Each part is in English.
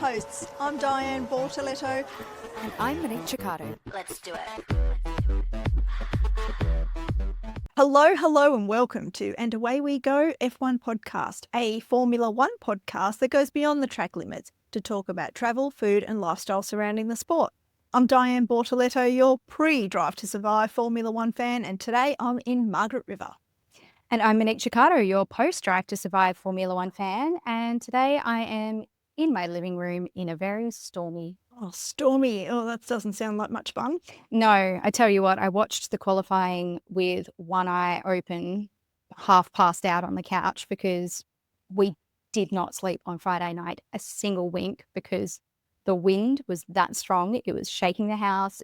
hosts. I'm Diane Bortoletto. And I'm Monique Chicato. Let's do it. Hello, and welcome to And Away We Go F1 podcast, a Formula One podcast that goes beyond the track limits to talk about travel, food, and lifestyle surrounding the sport. I'm Diane Bortoletto, your pre-Drive to Survive Formula One fan, and today I'm in Margaret River. And I'm Monique Chicato, your post-Drive to Survive Formula One fan, and today I am in my living room in a very stormy... Oh, stormy. Oh, that doesn't sound like much fun. No, I tell you what, I watched the qualifying with one eye open, half passed out on the couch because we did not sleep on Friday night a single wink because the wind was that strong. It was shaking the house.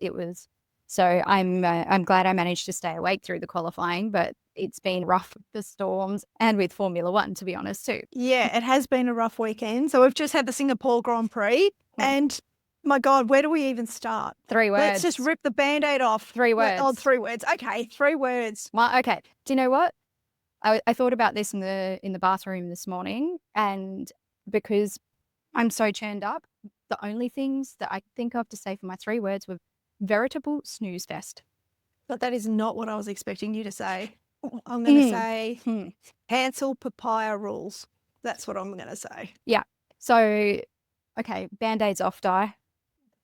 So I'm glad I managed to stay awake through the qualifying, but it's been rough with the storms and with Formula One, to be honest, too. Yeah, it has been a rough weekend. So we've just had the Singapore Grand Prix and my God, where do we even start? 3 words. Let's just rip the Band-Aid off. 3 words. Oh, 3 words. Okay, 3 words. Well, okay. Do you know what? I thought about this in the bathroom this morning, and because I'm so churned up, the only things that I could think of to say for my 3 words were veritable snooze fest. But that is not what I was expecting you to say. I'm going to say cancel Papaya Rules. That's what I'm going to say. Yeah. So, okay, Band-Aid's off, Di.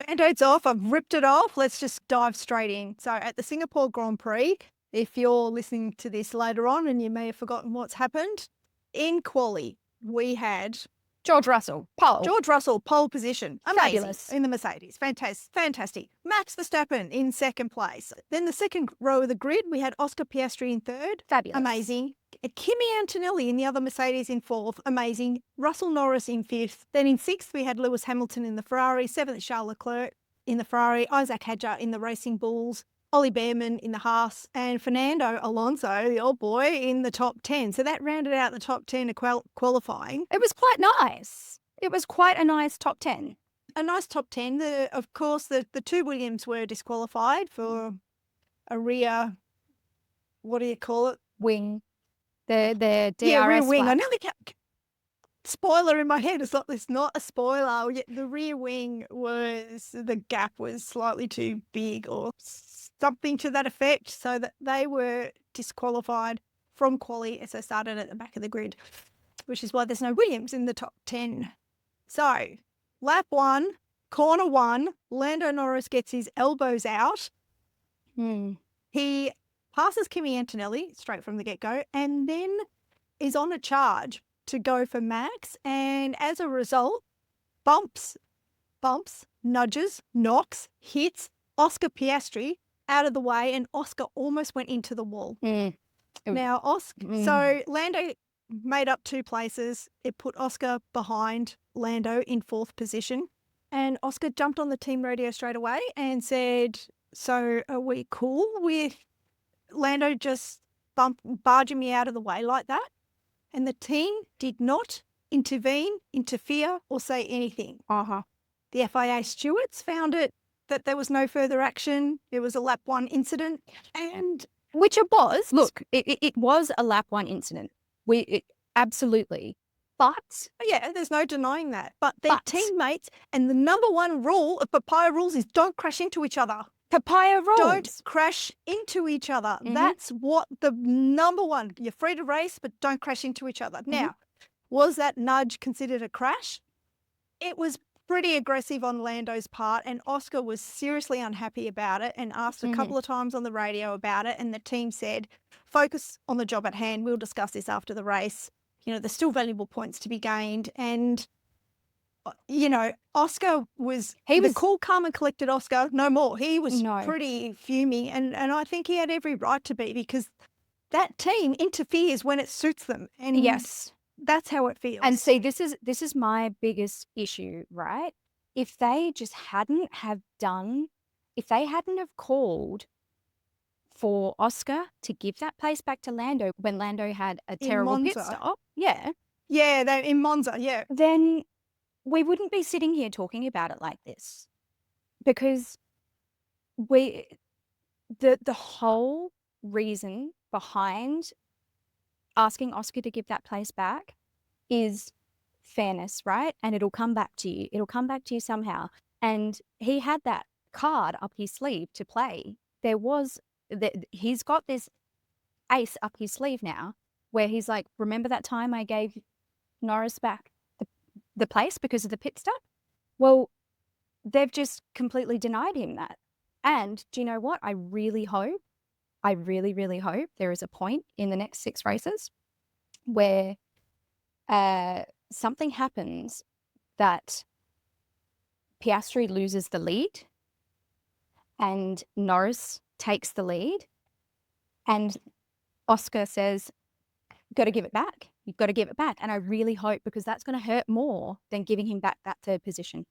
Band-Aid's off. I've ripped it off. Let's just dive straight in. So at the Singapore Grand Prix, if you're listening to this later on and you may have forgotten what's happened, in quali, we had George Russell, pole. George Russell, pole position. Amazing. Fabulous. In the Mercedes. Fantastic. Max Verstappen in second place. Then the second row of the grid, we had Oscar Piastri in third. Fabulous. Amazing. Kimi Antonelli in the other Mercedes in fourth. Amazing. Russell Norris in fifth. Then in sixth, we had Lewis Hamilton in the Ferrari. Seventh, Charles Leclerc in the Ferrari. Isaac Hadjar in the Racing Bulls. Ollie Behrman in the Haas, and Fernando Alonso, the old boy, in the top 10. So that rounded out the top 10 of qualifying. It was quite nice. It was quite a nice top 10. A nice top 10. Of course, the 2 Williams were disqualified for a rear, what do you call it? Wing. The DRS rear wing. flap. I nearly kept... Spoiler in my head. It's not a spoiler. The rear wing the gap was slightly too big or something to that effect, so that they were disqualified from quali as they started at the back of the grid, which is why there's no Williams in the top 10. So, lap 1, corner 1, Lando Norris gets his elbows out. He passes Kimi Antonelli straight from the get-go and then is on a charge to go for Max, and as a result, bumps, nudges, knocks, hits Oscar Piastri out of the way, and Oscar almost went into the wall. Now, so Lando made up 2 places. It put Oscar behind Lando in 4th position, and Oscar jumped on the team radio straight away and said, so are we cool with Lando just barging me out of the way like that? And the team did not interfere, or say anything. The FIA stewards found that there was no further action. It was a lap 1 incident, and which it was. Look, it was a lap 1 incident. Absolutely. But yeah, there's no denying that. But their teammates, and the number 1 rule of Papaya Rules is don't crash into each other. Papaya Rules. Don't crash into each other. That's what the number 1. You're free to race, but don't crash into each other. Now, was that nudge considered a crash? It was pretty aggressive on Lando's part, and Oscar was seriously unhappy about it and asked a couple of times on the radio about it, and the team said, focus on the job at hand. We'll discuss this after the race. You know, there's still valuable points to be gained. And, you know, Oscar was cool, calm and collected Oscar, no more. He was pretty fuming, and I think he had every right to be, because that team interferes when it suits them. And yes, that's how it feels. And see, this is my biggest issue, right? If they just hadn't have called for Oscar to give that place back to Lando when Lando had a terrible pit stop, they're in Monza, then we wouldn't be sitting here talking about it like this, because the whole reason behind asking Oscar to give that place back is fairness, right? And it'll come back to you. It'll come back to you somehow. And he had that card up his sleeve to play. He's got this ace up his sleeve now where he's like, remember that time I gave Norris back the place because of the pit stop? Well, they've just completely denied him that. And do you know what? I really hope there is a point in the next 6 races where something happens that Piastri loses the lead and Norris takes the lead and Oscar says, got to give it back. You've got to give it back. And I really hope, because that's going to hurt more than giving him back that 3rd position.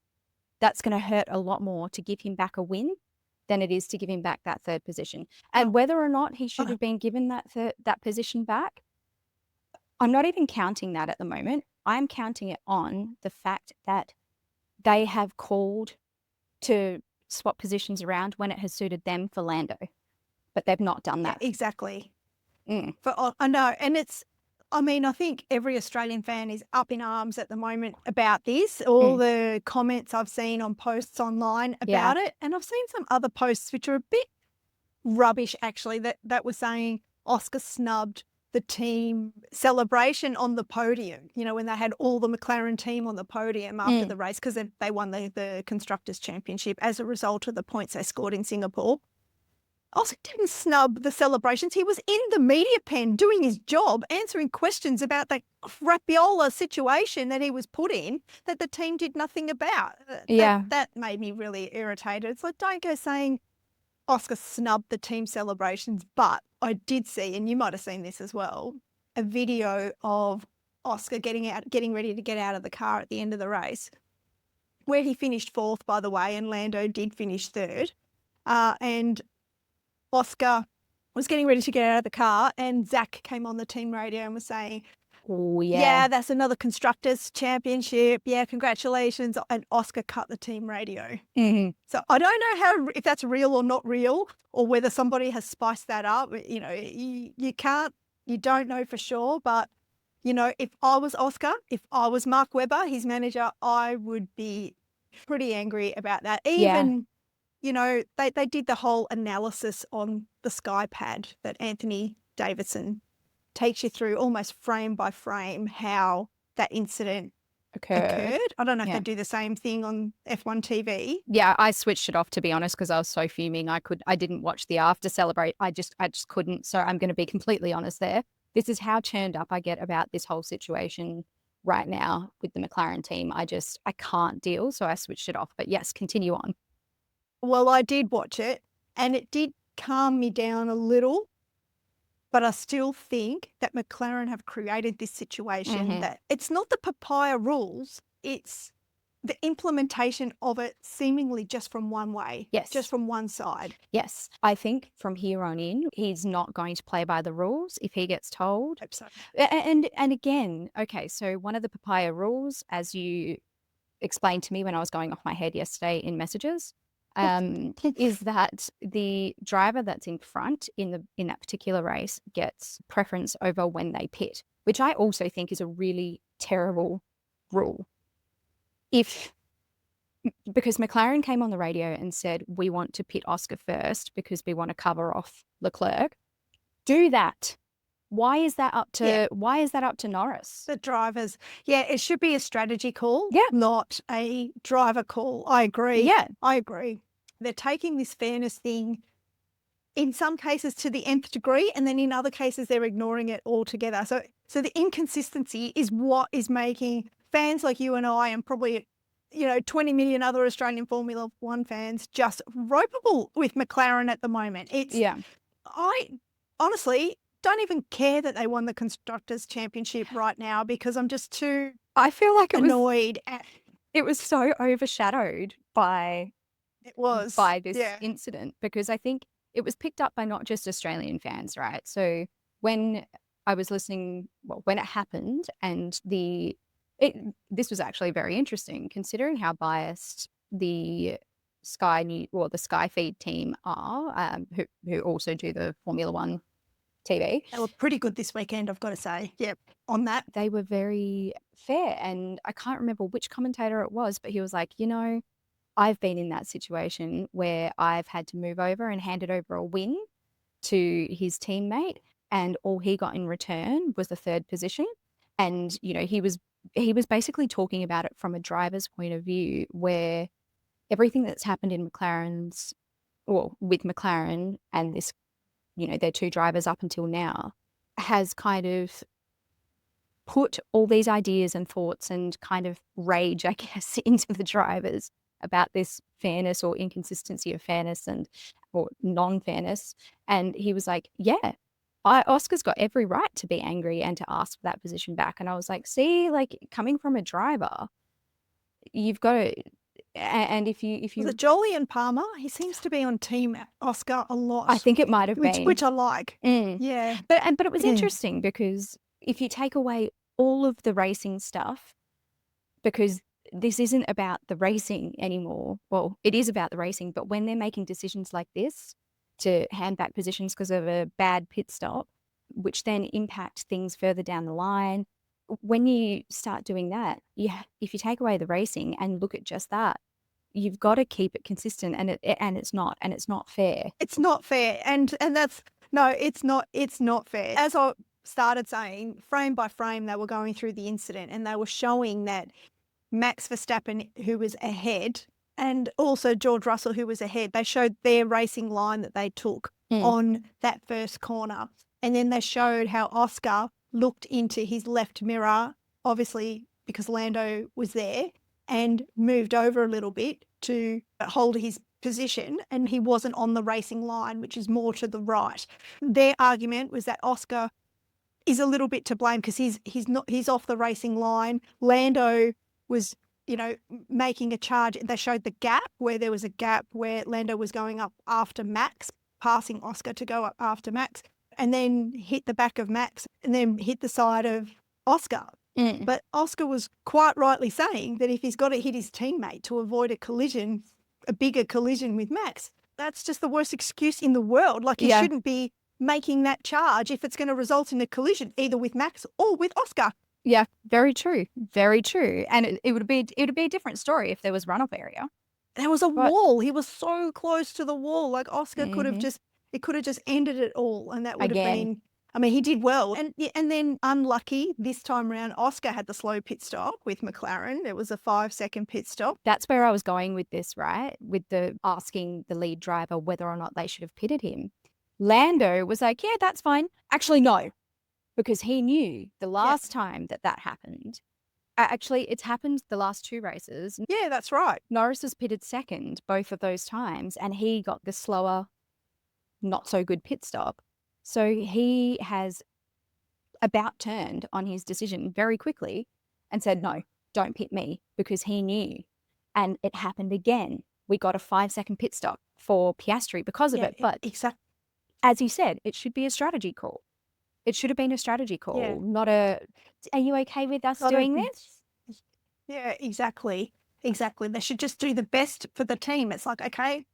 That's going to hurt a lot more to give him back a win than it is to give him back that 3rd position. And whether or not he should have been given that position back, I'm not even counting that at the moment. I'm counting it on the fact that they have called to swap positions around when it has suited them for Lando, but they've not done that. Yeah, exactly. I know. And I think every Australian fan is up in arms at the moment about this. All the comments I've seen on posts online about it. And I've seen some other posts which are a bit rubbish, actually, that were saying Oscar snubbed the team celebration on the podium, when they had all the McLaren team on the podium after the race, because they won the Constructors' Championship as a result of the points they scored in Singapore. Oscar didn't snub the celebrations. He was in the media pen doing his job, answering questions about that crapiola situation that he was put in that the team did nothing about. That made me really irritated. It's like, don't go saying Oscar snubbed the team celebrations, but I did see, and you might have seen this as well, a video of Oscar getting ready to get out of the car at the end of the race, where he finished 4th, by the way, and Lando did finish 3rd. And Oscar was getting ready to get out of the car, and Zach came on the team radio and was saying, oh, yeah, that's another Constructors' Championship. Yeah, congratulations. And Oscar cut the team radio. So I don't know if that's real or not real, or whether somebody has spiced that up. You don't know for sure. But, if I was Oscar, if I was Mark Webber, his manager, I would be pretty angry about that. Even they did the whole analysis on the Sky Pad that Anthony Davidson takes you through almost frame by frame how that incident occurred. I don't know if they do the same thing on F1 TV. Yeah, I switched it off, to be honest, because I was so fuming. I didn't watch the after celebrate. I just couldn't. So I'm going to be completely honest there. This is how churned up I get about this whole situation right now with the McLaren team. I can't deal. So I switched it off. But yes, continue on. Well, I did watch it and it did calm me down a little, but I still think that McLaren have created this situation that it's not the Papaya Rules, it's the implementation of it seemingly just from one way, just from one side. Yes, I think from here on in, he's not going to play by the rules if he gets told. Hope so. And again, okay, so one of the Papaya Rules, as you explained to me when I was going off my head yesterday in messages, is that the driver that's in front in that particular race gets preference over when they pit, which I also think is a really terrible rule. Because McLaren came on the radio and said, we want to pit Oscar first because we want to cover off Leclerc. Do that. Why is that up to Norris? The drivers. Yeah, it should be a strategy call, yeah, not a driver call. I agree. Yeah. I agree. They're taking this fairness thing in some cases to the nth degree, and then in other cases they're ignoring it altogether. So the inconsistency is what is making fans like you and I and probably 20 million other Australian Formula One fans just ropeable with McLaren at the moment. I honestly don't even care that they won the Constructors' Championship right now because I'm just too I feel like annoyed. It was so overshadowed by this incident, because I think it was picked up by not just Australian fans, right? So when I was listening, when it happened, and this was actually very interesting considering how biased the Sky Feed team are, who also do the Formula One TV. They were pretty good this weekend, I've got to say. Yep, on that. They were very fair. And I can't remember which commentator it was, but he was like, I've been in that situation where I've had to move over and handed over a win to his teammate, and all he got in return was the third position. And, he was basically talking about it from a driver's point of view, where everything that's happened in with McLaren and this, their two drivers up until now, has kind of put all these ideas and thoughts and kind of rage, I guess, into the drivers about this fairness or inconsistency of fairness or non-fairness. And he was like, yeah, Oscar's got every right to be angry and to ask for that position back. And I was like, see, like, coming from a driver, you've got to, and if you Was it Jolie and Palmer? He seems to be on Team Oscar a lot. I think it might have been. Which I like. Mm. Yeah. But it was interesting because if you take away all of the racing stuff, because this isn't about the racing anymore. Well, it is about the racing, but when they're making decisions like this to hand back positions because of a bad pit stop, which then impact things further down the line, when you start doing that, if you take away the racing and look at just that, you've got to keep it consistent, and it's not fair. It's not fair, and that's it's not fair. As I started saying, frame by frame, they were going through the incident, and they were showing that Max Verstappen, who was ahead, and also George Russell, who was ahead, they showed their racing line that they took on that first corner. And then they showed how Oscar looked into his left mirror, obviously because Lando was there, and moved over a little bit to hold his position, and he wasn't on the racing line, which is more to the right. Their argument was that Oscar is a little bit to blame because he's off the racing line. Lando was, making a charge. They showed the gap where there was a gap where Lando was going up after Max, passing Oscar to go up after Max, and then hit the back of Max and then hit the side of Oscar. But Oscar was quite rightly saying that if he's got to hit his teammate to avoid a bigger collision with Max, that's just the worst excuse in the world. Like, he shouldn't be making that charge if it's going to result in a collision either with Max or with Oscar. Yeah, very true. Very true. And it would be a different story if there was runoff area. There was a wall. He was so close to the wall. Like, Oscar could have just ended it all, and that would have been. I mean, he did well. And then unlucky this time around, Oscar had the slow pit stop with McLaren. There was a 5-second pit stop. That's where I was going with this, right? With the asking the lead driver whether or not they should have pitted him. Lando was like, yeah, that's fine. Actually, no, because he knew the last time that happened. Actually, it's happened the last two races. Yeah, that's right. Norris has pitted second both of those times, and he got the slower, not so good pit stop. So he has about turned on his decision very quickly and said, no, don't pit me, because he knew. And it happened again. We got a 5-second pit stop for Piastri because of it. But exactly, as you said, it should be a strategy call. It should have been a strategy call, not a, are you okay with us doing this? Yeah, exactly. They should just do the best for the team. It's like, okay,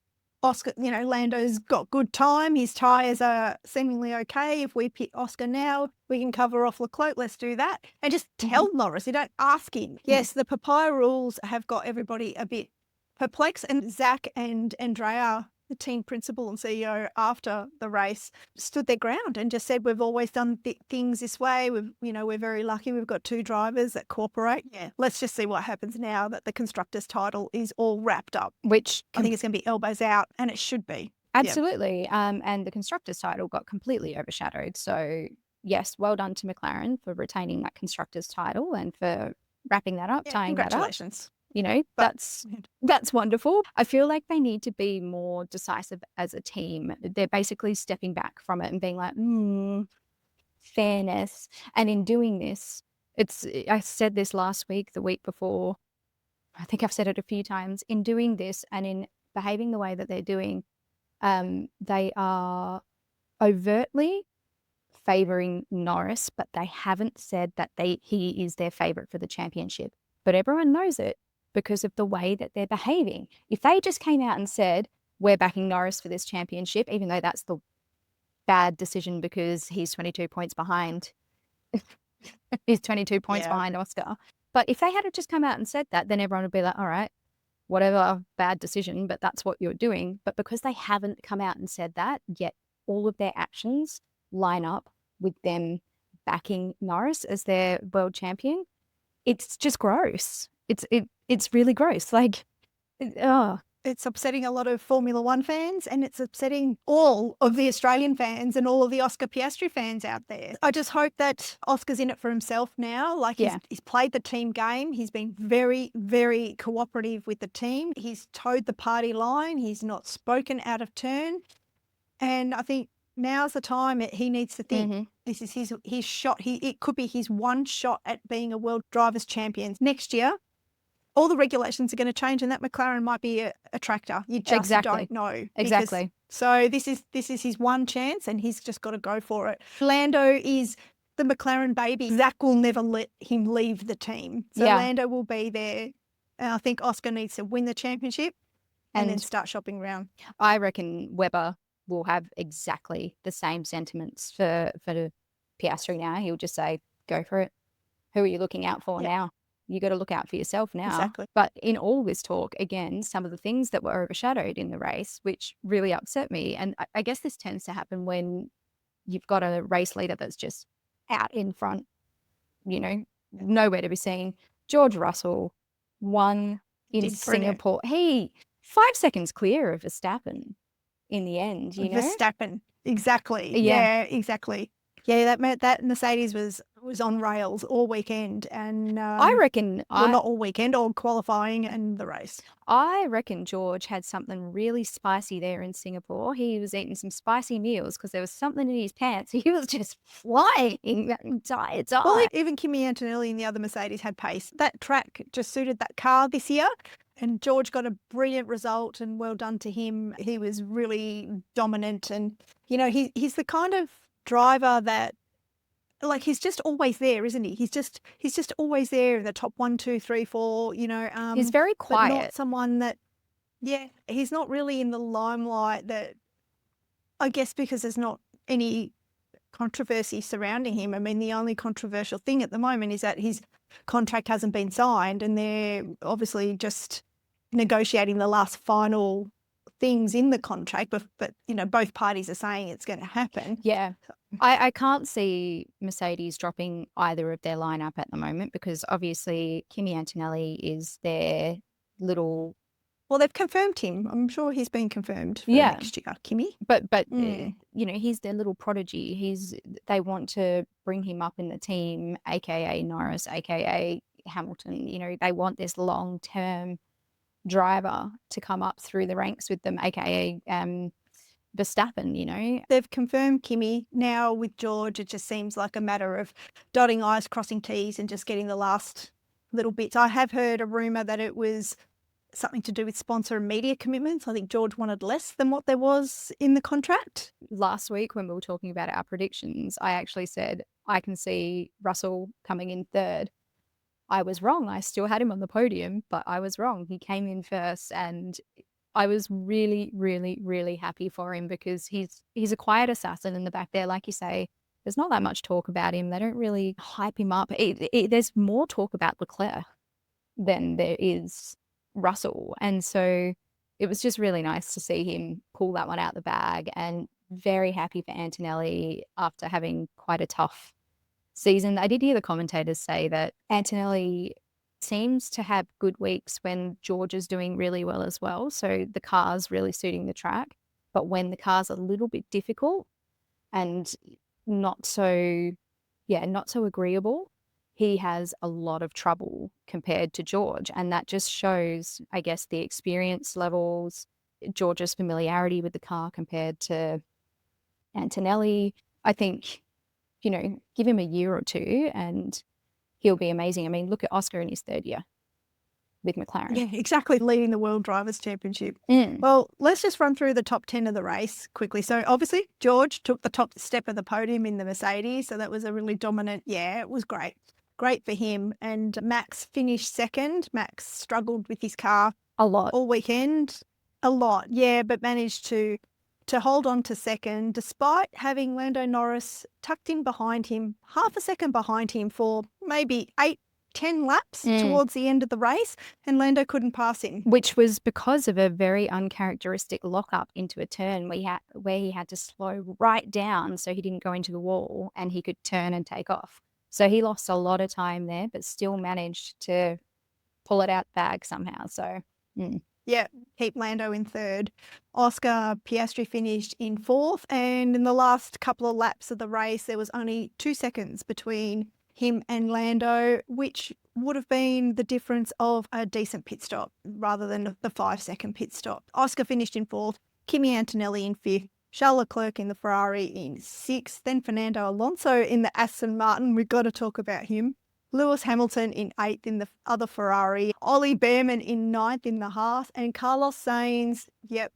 Oscar, Lando's got good time. His tyres are seemingly okay. If we pit Oscar now, we can cover off Leclerc. Let's do that. And just tell Norris. You don't ask him. Yes, the Papaya rules have got everybody a bit perplexed. And Zach and Andrea, the team principal and CEO, after the race, stood their ground and just said, we've always done things this way. We're very lucky. We've got two drivers that cooperate. Yeah, let's just see what happens now that the Constructor's title is all wrapped up. Which I think it's going to be elbows out, and it should be. Absolutely. And the Constructor's title got completely overshadowed. So yes, well done to McLaren for retaining that Constructor's title and for wrapping that up, tying that up. Congratulations. That's wonderful. I feel like they need to be more decisive as a team. They're basically stepping back from it and being like, fairness. And in doing this, I said this last week, the week before, I think I've said it a few times, in doing this and in behaving the way that they're doing, they are overtly favouring Norris, but they haven't said that he is their favourite for the championship. But everyone knows it because of the way that they're behaving. If they just came out and said, we're backing Norris for this championship, even though that's the bad decision because he's 22 points behind. He's 22 points Yeah. behind Oscar. But if they had just come out and said that, then everyone would be like, all right, whatever, bad decision, but that's what you're doing. But because they haven't come out and said that, yet all of their actions line up with them backing Norris as their world champion, it's just gross. It's really gross. Like, oh, It's upsetting a lot of Formula One fans, and it's upsetting all of the Australian fans and all of the Oscar Piastri fans out there. I just hope that Oscar's in it for himself now. Like, Yeah. he's played the team game. He's been very, very cooperative with the team. He's towed the party line. He's not spoken out of turn. And I think now's the time he needs to think. Mhm. This is his shot. It could be his one shot at being a world drivers champion. Next year, all the regulations are going to change, and that McLaren might be a tractor. You just Exactly. don't know. Exactly. So this is his one chance, and he's just got to go for it. Lando is the McLaren baby. Zach will never let him leave the team. So Yeah. Lando will be there. And I think Oscar needs to win the championship and then And start shopping around. I reckon Webber will have exactly the same sentiments for Piastri now. He'll just say, go for it. Who are you looking out for Yeah. now? You got to look out for yourself now. Exactly. But in all this talk, again, some of the things that were overshadowed in the race, which really upset me. And I guess this tends to happen when you've got a race leader that's just out in front, nowhere to be seen. George Russell won in Did brilliant. Singapore. He 5 seconds clear of Verstappen in the end, Verstappen. Exactly. Yeah. Yeah, exactly. Yeah, that Mercedes was on rails all weekend, and I reckon not all weekend, all qualifying and the race. I reckon George had something really spicy there in Singapore. He was eating some spicy meals because there was something in his pants. He was just flying that entire time. Well, even Kimi Antonelli and the other Mercedes had pace. That track just suited that car this year, and George got a brilliant result, and well done to him. He was really dominant, and he's the kind of driver that, like, he's just always there, isn't he? He's just always there in the top 1, 2, 3, 4. He's very but quiet. not someone that, he's not really in the limelight. That, I guess, because there's not any controversy surrounding him. I mean, the only controversial thing at the moment is that his contract hasn't been signed, and they're obviously just negotiating the last final things in the contract, but both parties are saying it's going to happen. Yeah. I can't see Mercedes dropping either of their lineup at the moment because obviously Kimi Antonelli is their little. Well, they've confirmed him. I'm sure he's been confirmed for Yeah. next year, Kimi. But Mm. he's their little prodigy. They want to bring him up in the team, aka Norris, aka Hamilton. They want this long-term driver to come up through the ranks with them, aka Verstappen. They've confirmed Kimi. Now with George, it just seems like a matter of dotting I's, crossing T's, and just getting the last little bits. I have heard a rumour that it was something to do with sponsor and media commitments. I think George wanted less than what there was in the contract. Last week when we were talking about our predictions, I actually said I can see Russell coming in third. I was wrong. I still had him on the podium, but I was wrong. He came in first, and I was really, really, really happy for him because he's a quiet assassin in the back there. Like you say, there's not that much talk about him. They don't really hype him up. There's more talk about Leclerc than there is Russell. And so it was just really nice to see him pull that one out the bag, and very happy for Antonelli after having quite a tough season. I did hear the commentators say that Antonelli seems to have good weeks when George is doing really well as well. So the car's really suiting the track. But when the car's a little bit difficult and not so agreeable, he has a lot of trouble compared to George. And that just shows, I guess, the experience levels, George's familiarity with the car compared to Antonelli. I think, give him a year or two and he'll be amazing. I mean, look at Oscar in his third year with McLaren. Yeah, exactly, leading the World Drivers' Championship. Mm. Well, let's just run through the top 10 of the race quickly. So obviously, George took the top step of the podium in the Mercedes, so that was a really dominant, it was great. Great for him. And Max finished second. Max struggled with his car A lot. all weekend. A lot, but managed to to hold on to second, despite having Lando Norris tucked in behind him, half a second behind him for maybe 8-10 laps towards the end of the race, and Lando couldn't pass him. Which was because of a very uncharacteristic lock-up into a turn where he had to slow right down so he didn't go into the wall and he could turn and take off. So he lost a lot of time there, but still managed to pull it out the bag somehow. So, Yeah, keep Lando in third. Oscar Piastri finished in fourth, and in the last couple of laps of the race, there was only 2 seconds between him and Lando, which would have been the difference of a decent pit stop rather than the 5-second pit stop. Oscar finished in fourth, Kimi Antonelli in fifth, Charles Leclerc in the Ferrari in sixth, then Fernando Alonso in the Aston Martin. We've got to talk about him. Lewis Hamilton in eighth in the other Ferrari, Ollie Behrman in ninth in the Haas, and Carlos Sainz,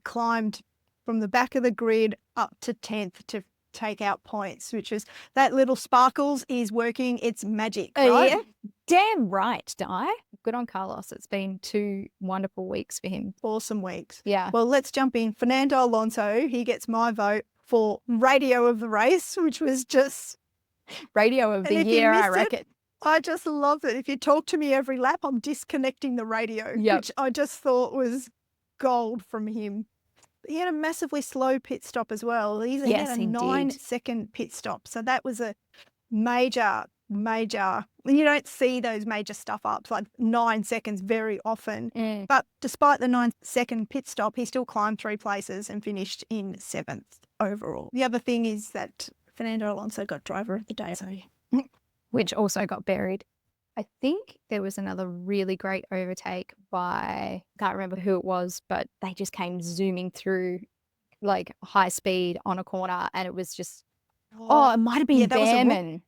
climbed from the back of the grid up to 10th to take out points, which is that little sparkles is working its magic, right? yeah. Damn right, Di. Good on Carlos. It's been 2 wonderful weeks for him. Awesome weeks. Yeah. Well, let's jump in. Fernando Alonso, he gets my vote for radio of the race, which was just Radio of the if you year, I missed it, reckon. I just love it. If you talk to me every lap, I'm disconnecting the radio, Yep. which I just thought was gold from him. He had a massively slow pit stop as well. He Yes, had a he did. 9-second pit stop. So that was a major, you don't see those major stuff ups like 9 seconds very often. But despite the 9-second pit stop, he still climbed 3 places and finished in 7th overall. The other thing is that Fernando Alonso got driver of the day. So Which also got buried. I think there was another really great overtake by, can't remember who it was, but they just came zooming through like high speed on a corner, and it was just, it might have been that was a Behrman.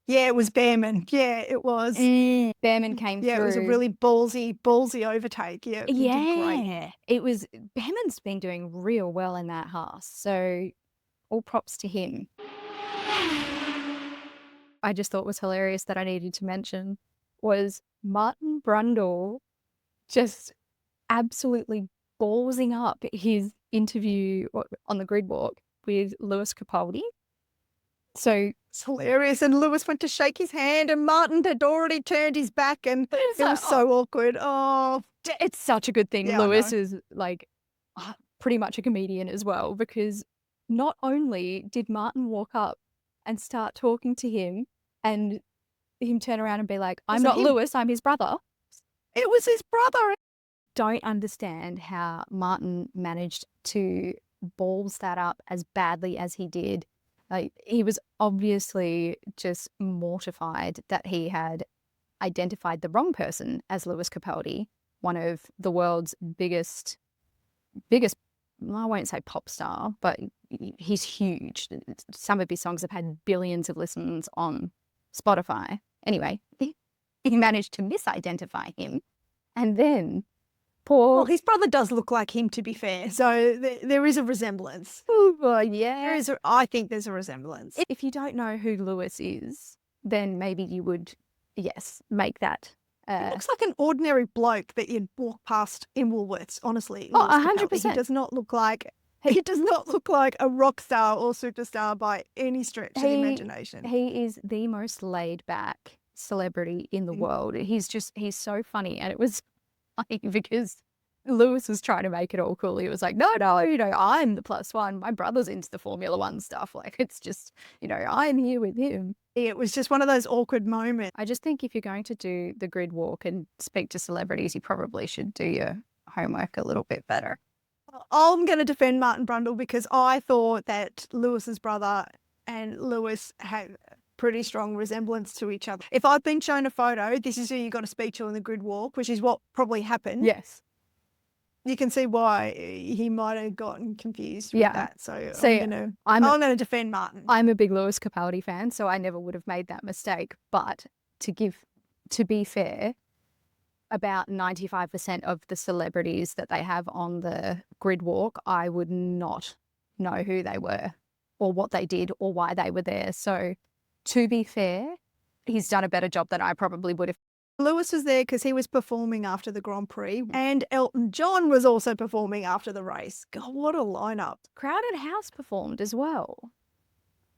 yeah, it was Behrman. Yeah, it was. Behrman came Yeah, through. it was a really ballsy overtake. Yeah, he did great. Yeah, it was. Behrman's been doing real well in that Haas, so all props to him. I just thought was hilarious that I needed to mention was Martin Brundle just absolutely ballsing up his interview on the grid walk with Lewis Capaldi. So It's hilarious. And Lewis went to shake his hand, and Martin had already turned his back, and It's it like, was so awkward. Oh, it's such a good thing Yeah, I Lewis know. is like pretty much a comedian as well, because not only did Martin walk up and start talking to him and him turn around and be like, I'm Was it not him? Lewis, I'm his brother. it was his brother. Don't understand how Martin managed to balls that up as badly as he did. Like, he was obviously just mortified that he had identified the wrong person as Lewis Capaldi, one of the world's biggest, well, I won't say pop star, but he's huge. Some of his songs have had billions of listens on Spotify. Anyway, he managed to misidentify him. And then poor... Well, his brother does look like him, to be fair. So there is a resemblance. yeah. I think there's a resemblance. If you don't know who Lewis is, then maybe you would, yes, make that. He looks like an ordinary bloke that you'd walk past in Woolworths, honestly. Oh, Lewis Capaldi. 100%. He does not look like a rock star or superstar by any stretch of the imagination. He is the most laid back celebrity in the world. He's so funny. And it was funny because Lewis was trying to make it all cool. He was like, no, I'm the +1. My brother's into the Formula One stuff. Like, it's just, I'm here with him. It was just one of those awkward moments. I just think if you're going to do the grid walk and speak to celebrities, you probably should do your homework a little bit better. I'm going to defend Martin Brundle because I thought that Lewis's brother and Lewis had pretty strong resemblance to each other. If I'd been shown a photo, this is who you got to speak to on the grid walk, which is what probably happened. Yes. You can see why he might have gotten confused with Yeah. that. So I'm going to defend Martin. I'm a big Lewis Capaldi fan, so I never would have made that mistake. But to be fair, about 95% of the celebrities that they have on the grid walk, I would not know who they were or what they did or why they were there. So to be fair, he's done a better job than I probably would have. Lewis was there because he was performing after the Grand Prix, and Elton John was also performing after the race. God, what a lineup. Crowded House performed as well.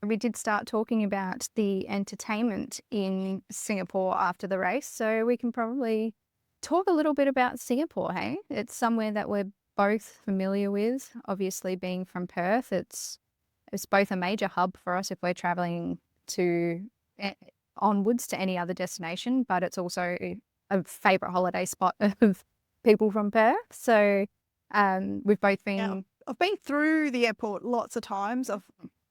We did start talking about the entertainment in Singapore after the race, so we can probably talk a little bit about Singapore, hey? It's somewhere that we're both familiar with, obviously being from Perth. It's both a major hub for us if we're traveling to onwards to any other destination, but it's also a favorite holiday spot of people from Perth. So we've both been... Yeah, I've been through the airport lots of times. I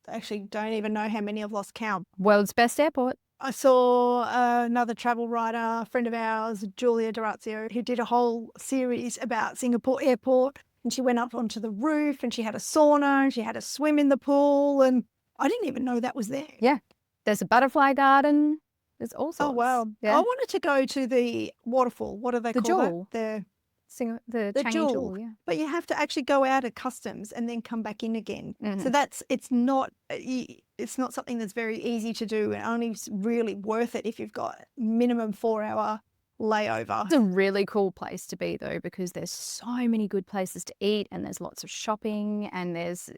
actually don't even know how many I've lost count. World's best airport. I saw another travel writer, a friend of ours, Julia Durazio, who did a whole series about Singapore airport. And she went up onto the roof and she had a sauna and she had a swim in the pool. And I didn't even know that was there. Yeah. There's a butterfly garden. There's all sorts. Oh, wow. Yeah. I wanted to go to the waterfall. What do they The call Jewel. that? The The Changi Jewel. Jewel, yeah. But you have to actually go out of customs and then come back in again. Mhm. So it's not something that's very easy to do and only really worth it if you've got minimum 4-hour layover. It's a really cool place to be though, because there's so many good places to eat and there's lots of shopping and there's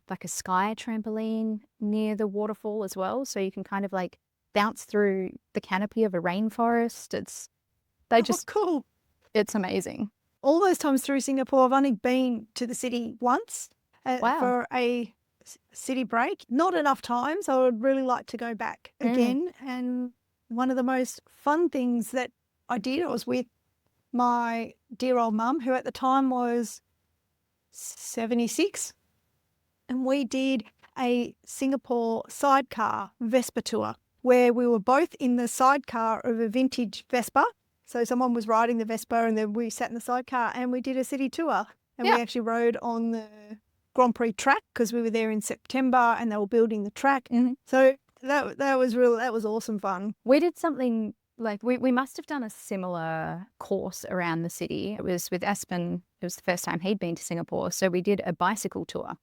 like a sky trampoline near the waterfall as well. So you can kind of like bounce through the canopy of a rainforest. Cool. It's amazing. All those times through Singapore, I've only been to the city once Wow. for a city break. Not enough times. I would really like to go back again. And one of the most fun things that I did, I was with my dear old mum, who at the time was 76. And we did a Singapore sidecar Vespa tour where we were both in the sidecar of a vintage Vespa. So someone was riding the Vespa and then we sat in the sidecar and we did a city tour. And Yeah. we actually rode on the Grand Prix track because we were there in September and they were building the track. Mhm. So that was awesome fun. We did something like we must have done a similar course around the city. It was with Aspen. It was the first time he'd been to Singapore. So we did a bicycle tour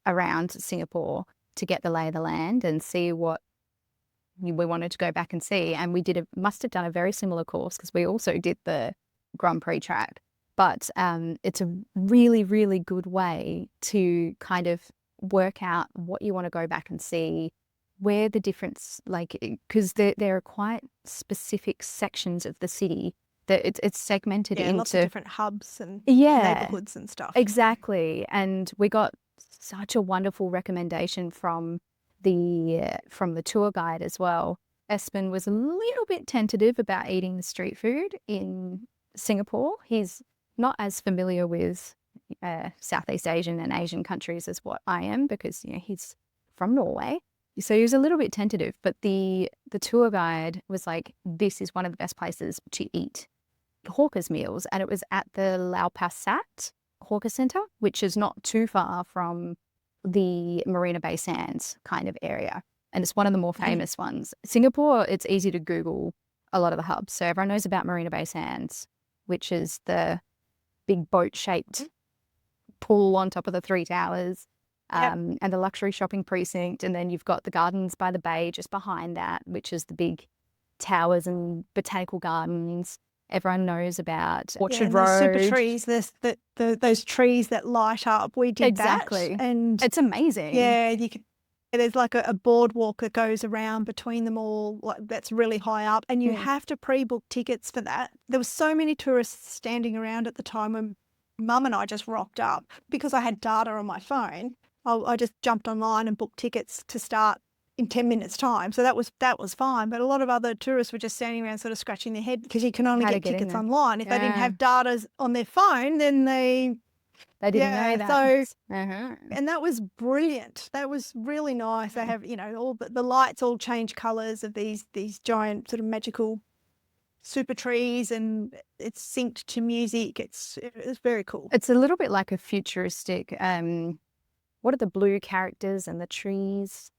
around Singapore to get the lay of the land and see what we wanted to go back and see. And we must have done a very similar course because we also did the Grand Prix track. But it's a really, really good way to kind of work out what you want to go back and see, where the difference, like, because there are quite specific sections of the city that it's segmented Yeah, into lots of different hubs and Yeah. neighborhoods and stuff. Exactly. And we got such a wonderful recommendation from the tour guide as well. Espen was a little bit tentative about eating the street food in Singapore. He's not as familiar with Southeast Asian and Asian countries as what I am because he's from Norway. So he was a little bit tentative, but the tour guide was like, this is one of the best places to eat hawkers meals. And it was at the Lau Pa Sat Hawker Centre, which is not too far from the Marina Bay Sands kind of area. And it's one of the more famous ones. Singapore, it's easy to Google a lot of the hubs. So everyone knows about Marina Bay Sands, which is the big boat-shaped pool on top of the 3 towers. And the luxury shopping precinct. And then you've got the gardens by the bay just behind that, which is the big towers and botanical gardens. Everyone knows about Orchard and Road. the super trees, those trees that light up. We did Exactly. that. And It's amazing. yeah, there's like a boardwalk that goes around between them all, like that's really high up, and you have to pre-book tickets for that. There were so many tourists standing around at the time when Mum and I just rocked up. Because I had data on my phone, I just jumped online and booked tickets to start in 10 minutes time. So that was fine. But a lot of other tourists were just standing around sort of scratching their head because you can only How to get get in tickets there. online. If they didn't have data on their phone, then they didn't know that. So Uh-huh. and that was brilliant. That was really nice. They have, all the lights all change colours of these giant sort of magical super trees, and it's synced to music. It's very cool. It's a little bit like a futuristic, what are the blue characters and the trees?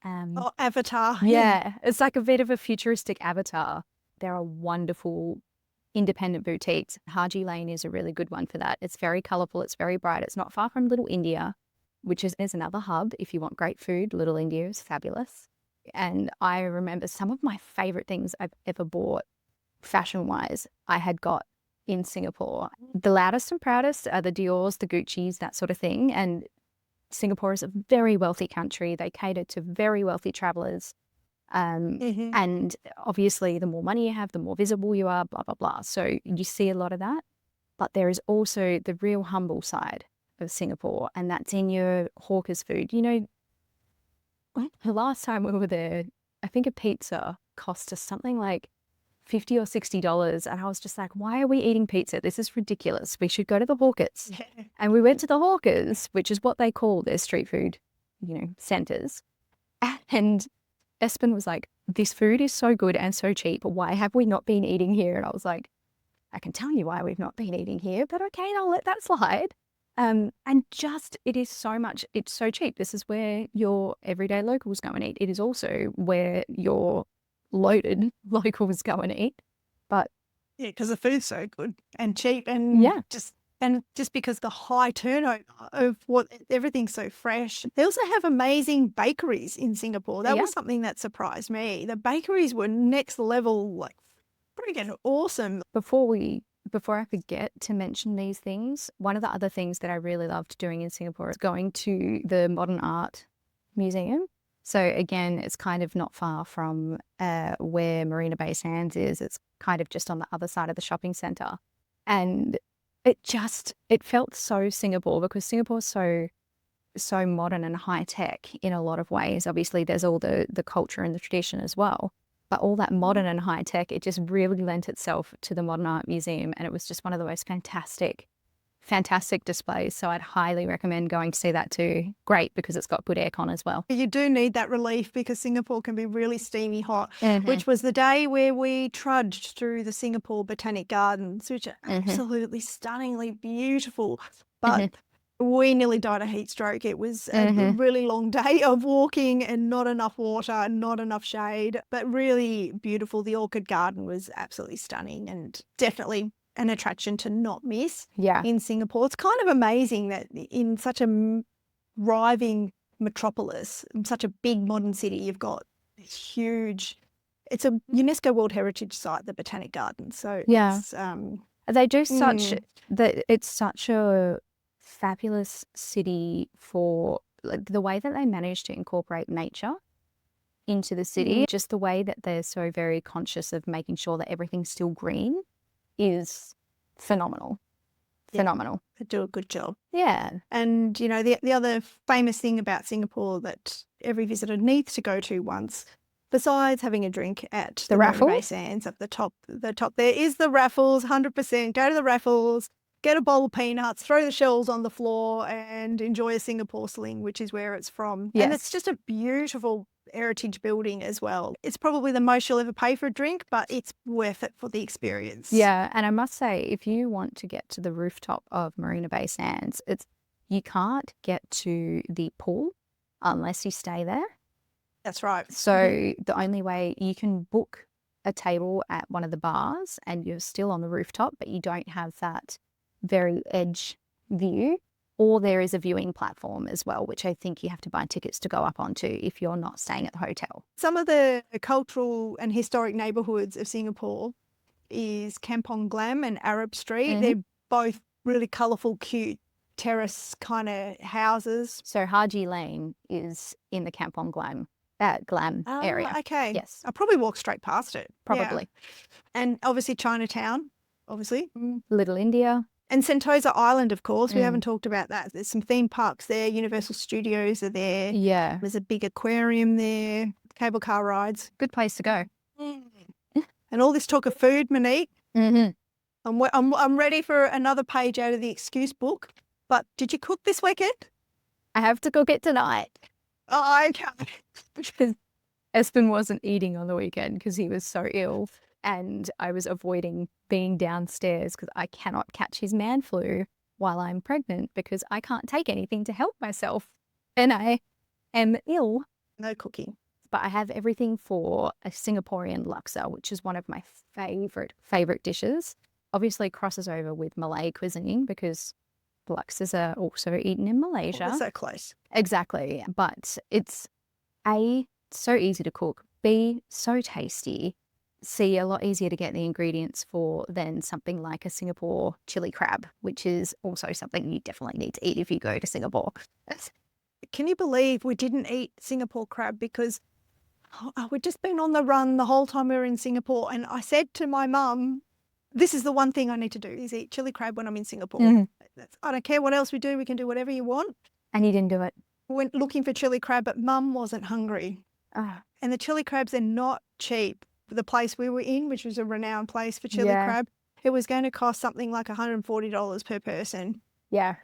Avatar. Yeah, it's like a bit of a futuristic Avatar. There are wonderful independent boutiques. Haji Lane is a really good one for that. It's very colourful. It's very bright. It's not far from Little India, which is another hub. If you want great food, Little India is fabulous. And I remember some of my favourite things I've ever bought fashion-wise I had got in Singapore. The loudest and proudest are the Dior's, the Gucci's, that sort of thing. And Singapore is a very wealthy country. They cater to very wealthy travelers. Mhm. And obviously, the more money you have, the more visible you are, blah, blah, blah. So you see a lot of that. But there is also the real humble side of Singapore, and that's in your hawker's food. You know, the last time we were there, I think a pizza cost us something like $50 or $60. And I was just like, why are we eating pizza? This is ridiculous. We should go to the hawkers. Yeah. And we went to the hawkers, which is what they call their street food, centers. And Espen was like, this food is so good and so cheap. Why have we not been eating here? And I was like, I can tell you why we've not been eating here, but okay, I'll let that slide. And it is so much, it's so cheap. This is where your everyday locals go and eat. It is also where your loaded locals go and eat. But Yeah, because the food's so good and cheap, and yeah, just because the high turnover of everything's so fresh. They also have amazing bakeries in Singapore. That Yeah. was something that surprised me. The bakeries were next level, like freaking awesome. before I forget to mention these things, one of the other things that I really loved doing in Singapore is going to the Modern Art Museum. So again, it's kind of not far from where Marina Bay Sands is. It's kind of just on the other side of the shopping centre. And it felt so Singapore, because Singapore's so modern and high tech in a lot of ways. Obviously, there's all the culture and the tradition as well. But all that modern and high tech, it just really lent itself to the Modern Art Museum. And it was just one of the most fantastic displays. So I'd highly recommend going to see that too. Great, because it's got good aircon as well. You do need that relief because Singapore can be really steamy hot, Mhm. which was the day where we trudged through the Singapore Botanic Gardens, which are absolutely stunningly beautiful. But we nearly died of heat stroke. It was a really long day of walking and not enough water, not enough shade, but really beautiful. The Orchid Garden was absolutely stunning and definitely an attraction to not miss Yeah. in Singapore. It's kind of amazing that in such a thriving metropolis, in such a big modern city, you've got this huge, it's a UNESCO World Heritage Site, the Botanic Garden. So Yeah. it's, They do such that it's such a fabulous city for like the way that they manage to incorporate nature into the city. Just the way that they're so very conscious of making sure that everything's still green is phenomenal. Yeah. Phenomenal. they do a good job. Yeah. And, the other famous thing about Singapore that every visitor needs to go to once, besides having a drink at The Marina Bay raffles? Sands at the top there is the raffles, 100%. Go to the raffles, get a bowl of peanuts, throw the shells on the floor and enjoy a Singapore sling, which is where it's from. And it's Yes. just a beautiful heritage building as well. It's probably the most you'll ever pay for a drink, but it's worth it for the experience. Yeah. And I must say, if you want to get to the rooftop of Marina Bay Sands, you can't get to the pool unless you stay there. That's right. So the only way you can book a table at one of the bars and you're still on the rooftop, but you don't have that very edge view, or there is a viewing platform as well, which I think you have to buy tickets to go up onto if you're not staying at the hotel. Some of the cultural and historic neighbourhoods of Singapore is Kampong Glam and Arab Street. They're both really colourful, cute terrace kind of houses. So Haji Lane is in the Kampong Glam area. Okay. Yes. I probably walk straight past it. Yeah. Probably. And obviously Chinatown, obviously. Little India. And Sentosa Island, of course. We haven't talked about that. There's some theme parks there. Universal Studios are there. Yeah. There's a big aquarium there. Cable car rides. Good place to go. And all this talk of food, Monique. I'm ready for another page out of the excuse book. But did you cook this weekend? I have to cook it tonight. Oh, okay. Because Espen wasn't eating on the weekend because he was so ill, and I was avoiding being downstairs because I cannot catch his man flu while I'm pregnant because I can't take anything to help myself and I am ill. No cooking. But I have everything for a Singaporean laksa, which is one of my favorite dishes. Obviously crosses over with Malay cuisine because laksas are also eaten in Malaysia. Oh, so close. Exactly. But it's A, so easy to cook, B, so tasty, see a lot easier to get the ingredients for than something like a Singapore chili crab, which is also something you definitely need to eat if you go to Singapore. Can you believe we didn't eat Singapore crab because we'd just been on the run the whole time we were in Singapore, and I said to my mum, this is the one thing I need to do is eat chili crab when I'm in Singapore. I don't care what else we do. We can do whatever you want. And you didn't do it. We went looking for chili crab, but Mum wasn't hungry. Ah. And the chili crabs are not cheap. The place we were in, which was a renowned place for chili crab, it was going to cost something like $140 per person. Yeah.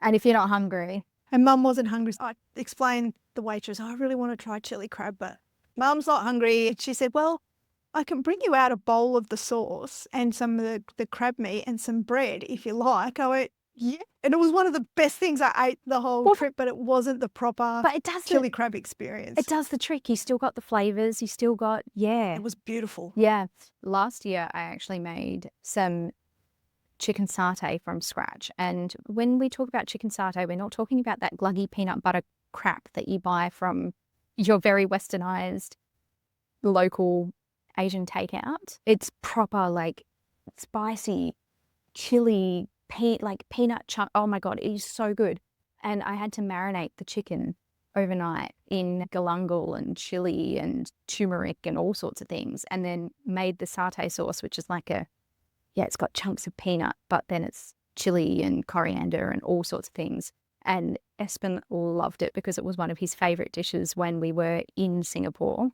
And if you're not hungry. And Mum wasn't hungry. I explained to the waitress, I really want to try chili crab, but Mum's not hungry. She said, well, I can bring you out a bowl of the sauce and some of the crab meat and some bread if you like. I went, yeah. And it was one of the best things I ate the whole trip, but it wasn't the proper chili crab experience. It does the trick. You still got the flavours. You still got, It was beautiful. Yeah. Last year, I actually made some chicken satay from scratch. And when we talk about chicken satay, we're not talking about that gluggy peanut butter crap that you buy from your very westernized local Asian takeout. It's proper, like, spicy, chili, peanut chunk. Oh my God, it is so good. And I had to marinate the chicken overnight in galangal and chili and turmeric and all sorts of things, and then made the satay sauce, which is like it's got chunks of peanut, but then it's chili and coriander and all sorts of things. And Espen loved it because it was one of his favorite dishes when we were in Singapore.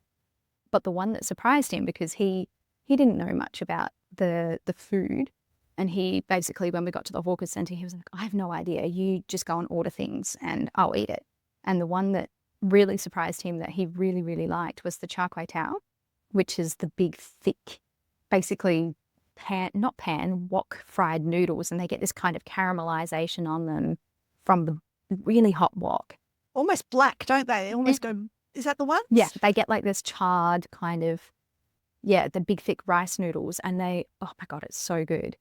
But the one that surprised him, because he didn't know much about the food, and he basically, when we got to the hawker centre, he was like, I have no idea. You just go and order things and I'll eat it. And the one that really surprised him that he really, really liked was the char kway teow, which is the big, thick, basically wok fried noodles. And they get this kind of caramelization on them from the really hot wok. Almost black, don't they? They almost go, is that the one? Yeah, they get like this charred kind of, the big, thick rice noodles. And oh my God, it's so good.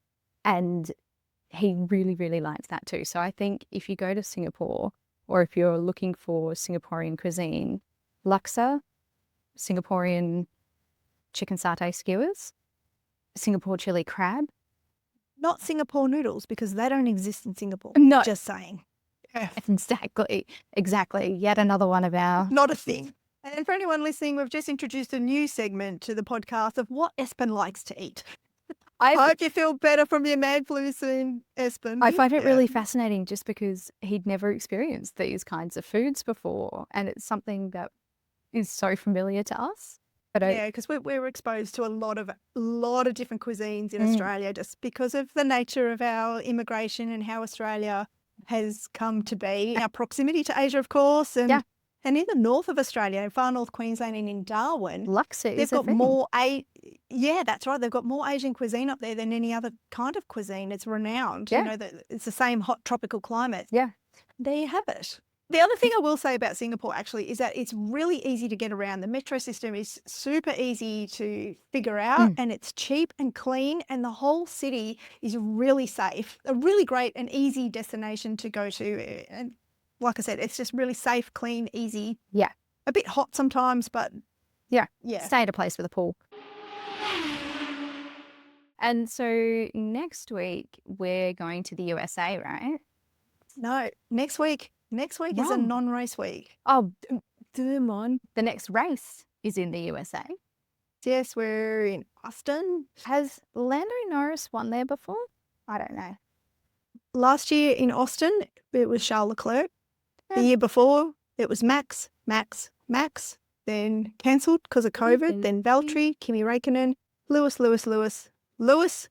And he really, really liked that too. So I think if you go to Singapore, or if you're looking for Singaporean cuisine, laksa, Singaporean chicken satay skewers, Singapore chili crab. Not Singapore noodles, because they don't exist in Singapore. No. Just saying. Yeah. Exactly. Yet another one of our... Not a thing. And for anyone listening, we've just introduced a new segment to the podcast of what Espen likes to eat. I hope you feel better from your man flu soon, Espen. I find it really fascinating just because he'd never experienced these kinds of foods before, and it's something that is so familiar to us. But because we're exposed to a lot of different cuisines in Australia just because of the nature of our immigration and how Australia has come to be. Our proximity to Asia, of course, and in the north of Australia, far north Queensland and in Darwin, laksa they've got more. That's right. They've got more Asian cuisine up there than any other kind of cuisine. It's renowned. Yeah. It's the same hot tropical climate. Yeah. There you have it. The other thing I will say about Singapore actually is that it's really easy to get around. The metro system is super easy to figure out and it's cheap and clean, and the whole city is really safe. A really great and easy destination to go to. And like I said, it's just really safe, clean, easy. Yeah. A bit hot sometimes, but yeah. Yeah. Stay at a place with a pool. And so next week we're going to the USA, right? No, next week is a non-race week. Oh, come on. The next race is in the USA. Yes, we're in Austin. Has Lando Norris won there before? I don't know. Last year in Austin, it was Charles Leclerc. The year before, it was Max, then cancelled because of COVID, then Valtteri, Kimi Räikkönen, Lewis,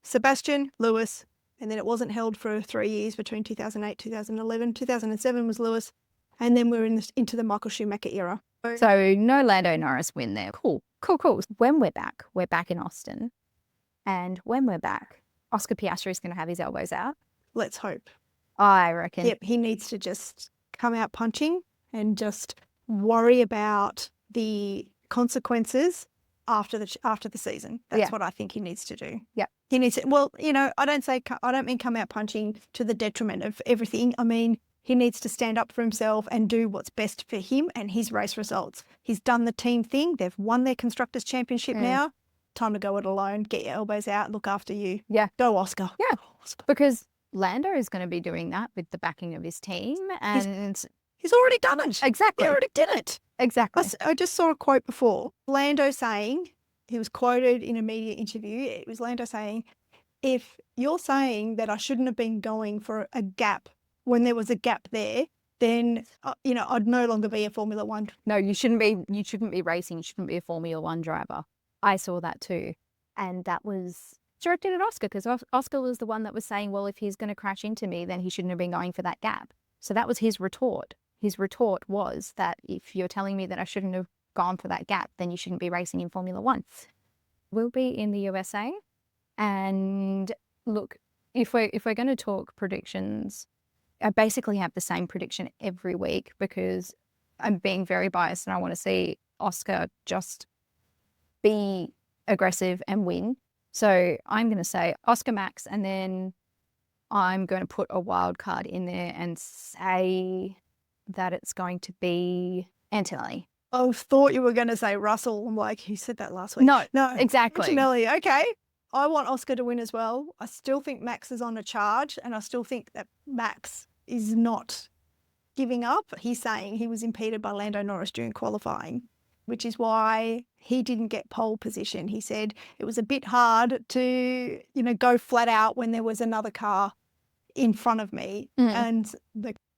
Sebastian, Lewis, and then it wasn't held for 3 years between 2008, 2011. 2007 was Lewis, and then we're into the Michael Schumacher era. So no Lando Norris win there. Cool. When we're back in Austin, and when we're back, Oscar Piastri is going to have his elbows out. Let's hope. I reckon. Yep, he needs to just come out punching and just worry about the consequences after the season. That's what I think he needs to do. Yeah. He needs to, well, I don't mean come out punching to the detriment of everything. I mean, he needs to stand up for himself and do what's best for him and his race results. He's done the team thing. They've won their Constructors' Championship now. time to go it alone. Get your elbows out, look after you. Yeah. Go, Oscar. Yeah. Go, Oscar. Because Lando is going to be doing that with the backing of his team. And He's already done it. exactly. He already did it. Exactly. I just saw a quote before. Lando saying, he was quoted in a media interview. It was Lando saying, if you're saying that I shouldn't have been going for a gap when there was a gap there, then, I'd no longer be a Formula One. No, you shouldn't be racing. You shouldn't be a Formula One driver. I saw that too. And that was directed at Oscar because Oscar was the one that was saying, well, if he's going to crash into me, then he shouldn't have been going for that gap. So that was his retort. His retort was that if you're telling me that I shouldn't have gone for that gap, then you shouldn't be racing in Formula One. We'll be in the USA. And look, if we're going to talk predictions, I basically have the same prediction every week because I'm being very biased and I want to see Oscar just be aggressive and win. So I'm going to say Oscar Max, and then I'm going to put a wild card in there and say that it's going to be Antonelli. I thought you were going to say Russell. I'm like, you said that last week. No, No, exactly. Antonelli. Okay. I want Oscar to win as well. I still think Max is on a charge, and I still think that Max is not giving up. He's saying he was impeded by Lando Norris during qualifying, which is why he didn't get pole position. He said it was a bit hard to, go flat out when there was another car in front of me. And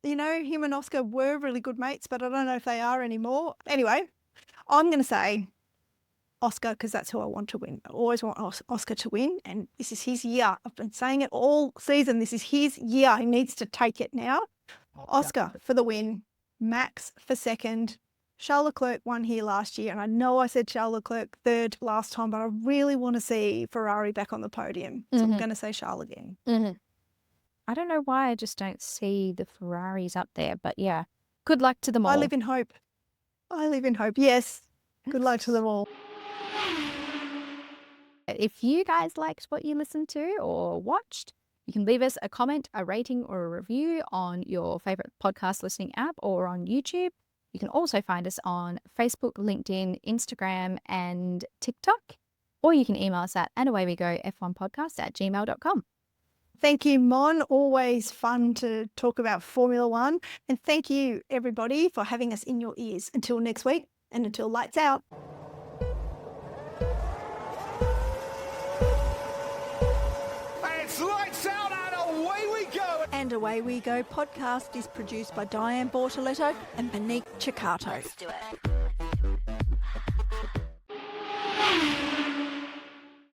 him and Oscar were really good mates, but I don't know if they are anymore. Anyway, I'm going to say Oscar because that's who I want to win. I always want Oscar to win, and this is his year. I've been saying it all season. This is his year. He needs to take it now. Oscar for the win, Max for second. Charles Leclerc won here last year, and I know I said Charles Leclerc third last time, but I really want to see Ferrari back on the podium. So I'm going to say Charles again. I don't know why I just don't see the Ferraris up there, but yeah, good luck to them all. I live in hope. Yes. Good luck to them all. If you guys liked what you listened to or watched, you can leave us a comment, a rating, or a review on your favorite podcast listening app or on YouTube. You can also find us on Facebook, LinkedIn, Instagram, and TikTok. Or you can email us at andawaywegoff1podcast@gmail.com. Thank you, Mon. Always fun to talk about Formula One. And thank you, everybody, for having us in your ears. Until next week and until lights out. It's lights out and away we go. And Away We Go podcast is produced by Diane Bortoletto and Monique Ciccato. Let's do it.